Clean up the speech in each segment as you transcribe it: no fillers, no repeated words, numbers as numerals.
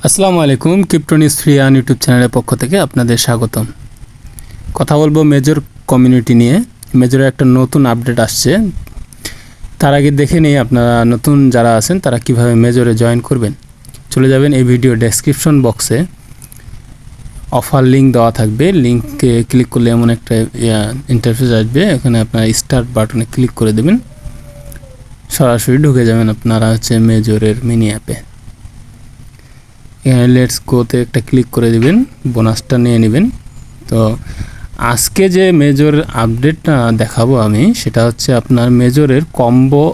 আসসালামু আলাইকুম। ক্রিপ্টোনিউজ ফ্রিয়ান ইউটিউব চ্যানেলের পক্ষ থেকে আপনাদের স্বাগতম। কথা বলবো মেজর কমিউনিটি নিয়ে। মেজরের একটা নতুন আপডেট আসছে। তার আগে দেখে নিই আপনারা নতুন যারা আছেন তারা কিভাবে মেজরে জয়েন করবেন। চলে যাবেন এই ভিডিও ডেসক্রিপশন বক্সে, অফার লিঙ্ক দেওয়া থাকবে। লিঙ্কে ক্লিক করলে এমন একটা ইন্টারফেস আসবে, ওখানে আপনারা স্টার্ট বাটনে ক্লিক করে দেবেন, সরাসরি ঢুকে যাবেন আপনারা মেজরের মিনি অ্যাপে। এখানে লেটস গোতে একটা ক্লিক করে দিবেন, বোনাসটা নিয়ে নেবেন। তো আজকে যে মেজর আপডেটটা দেখাবো আমি, সেটা হচ্ছে আপনার মেজরের কম্বো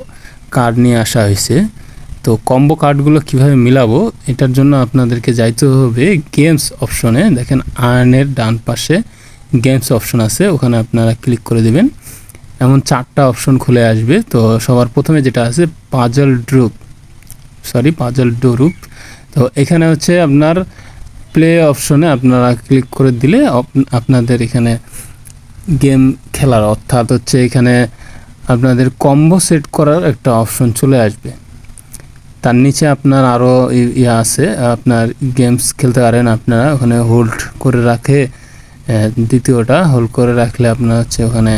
কার্ড নিয়ে আসা হয়েছে। তো কম্বো কার্ডগুলো কিভাবে মিলাবো, এটার জন্য আপনাদেরকে যাইতে হবে গেমস অপশনে। দেখেন আর্নের ডান পাশে গেমস অপশন আছে, ওখানে আপনারা ক্লিক করে দেবেন। এমন 4টা অপশন খুলে আসবে। তো সবার প্রথমে যেটা আছে পাজল ড্রুপ। তো এখানে আপনার প্লে অপশনে আপনারা ক্লিক করে দিলে আপনাদের এখানে গেম খেলার অর্থাৎ এখানে আপনাদের কম্বো সেট করার একটা অপশন চলে আসবে। তার নিচে আপনার আরও আছে, আপনার গেমস খেলতে পারেন। আপনারা ওখানে হোল্ড করে রাখে, দ্বিতীয়টা হোল্ড করে রাখলে আপনার ওখানে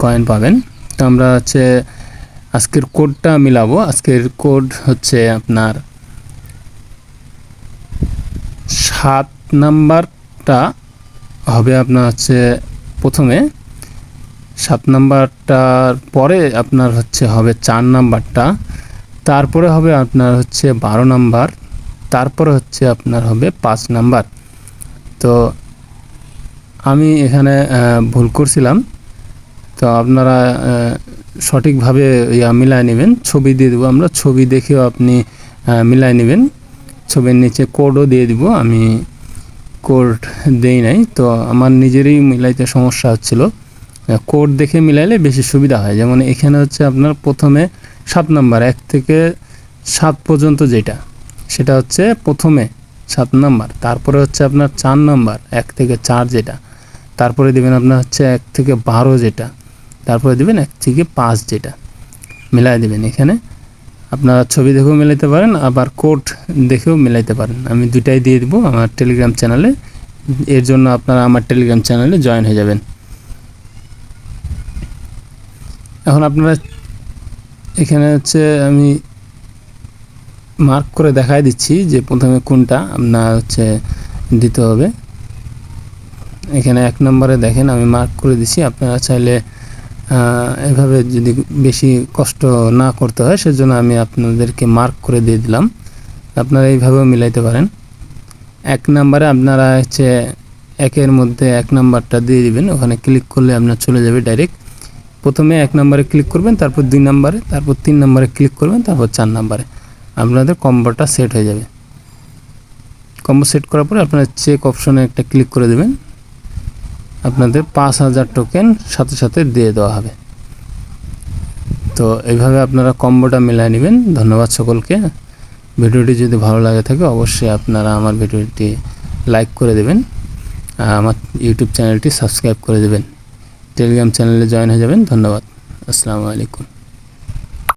কয়েন পাবেন। তো আমরা আজকের কোডটা মিলাবো। আজকের কোড আপনার 7 নাম্বারটা হবে আপনার প্রথমে, 7 নাম্বারটার পরে আপনার হবে 4 নাম্বারটা, তারপরে হবে আপনার 12 নাম্বার, তারপরে আপনার হবে 5 নাম্বার। তো আমি এখানে ভুল করছিলাম, তো আপনারা সঠিকভাবে মিলায় নেবেন। ছবি দিয়ে দেবো আমরা, ছবি দেখেও আপনি মিলায় নেবেন। ছবির নিচে কোডও দিয়ে দিব। আমি কোড দেই নাই, তো আমার নিজেরই মিলাইতে সমস্যা হচ্ছিল। কোড দেখে মিলাইলে বেশি সুবিধা হয়। যেমন এখানে আপনার প্রথমে 7 নাম্বার, 1 থেকে 7 পর্যন্ত যেটা, সেটা প্রথমে 7 নাম্বার। তারপরে আপনার 4 নাম্বার, 1 থেকে 4 যেটা। তারপরে দেবেন আপনার 1 থেকে 12 যেটা। তারপরে দেবেন 1 থেকে 5 যেটা। মিলাই দেবেন। এখানে আপনারা ছবি দেখেও মিলাইতে পারেন, আবার কোড দেখেও মিলাইতে পারেন। আমি দুটাই দিয়ে দিব আমার টেলিগ্রাম চ্যানেলে। এর জন্য আপনারা আমার টেলিগ্রাম চ্যানেলে জয়েন হয়ে যাবেন। এখন আপনারা এখানে আমি মার্ক করে দেখাই দিচ্ছি যে প্রথমে কোনটা আপনার দিতে হবে। এখানে 1 নম্বরে দেখেন আমি মার্ক করে দিছি। আপনারা চাইলে এভাবে যদি বেশি কষ্ট না করতে হয়, সেজন্য আমি আপনাদেরকে মার্ক করে দিয়ে দিলাম। আপনারা এইভাবেও মিলাইতে পারেন। 1 নম্বরে আপনারা 1-এর মধ্যে 1 নাম্বারটা দিয়ে দিবেন। ওখানে ক্লিক করলে আপনার চলে যাবে ডাইরেক্ট। প্রথমে 1 নম্বরে ক্লিক করবেন, তারপর 2 নম্বরে, তারপর 3 নম্বরে ক্লিক করবেন, তারপর 4 নম্বরে। আপনাদের কম্বোটা সেট হয়ে যাবে। কম্বো সেট করার পরে আপনারা চেক অপশনে একটা ক্লিক করে দেবেন। আপনাদের 5000 টোকেন সাথে সাথে দিয়ে দেওয়া হবে। তো এইভাবে আপনারা কম্বোটা মিলাই নেবেন। ধন্যবাদ সকলকে। ভিডিওটি যদি ভালো লাগে থাকে অবশ্যই আপনারা আমার ভিডিওটি লাইক করে দেবেন, আমার ইউটিউব চ্যানেলটি সাবস্ক্রাইব করে দেবেন, টেলিগ্রাম চ্যানেলে জয়েন হয়ে যাবেন। ধন্যবাদ। আসসালামু আলাইকুম।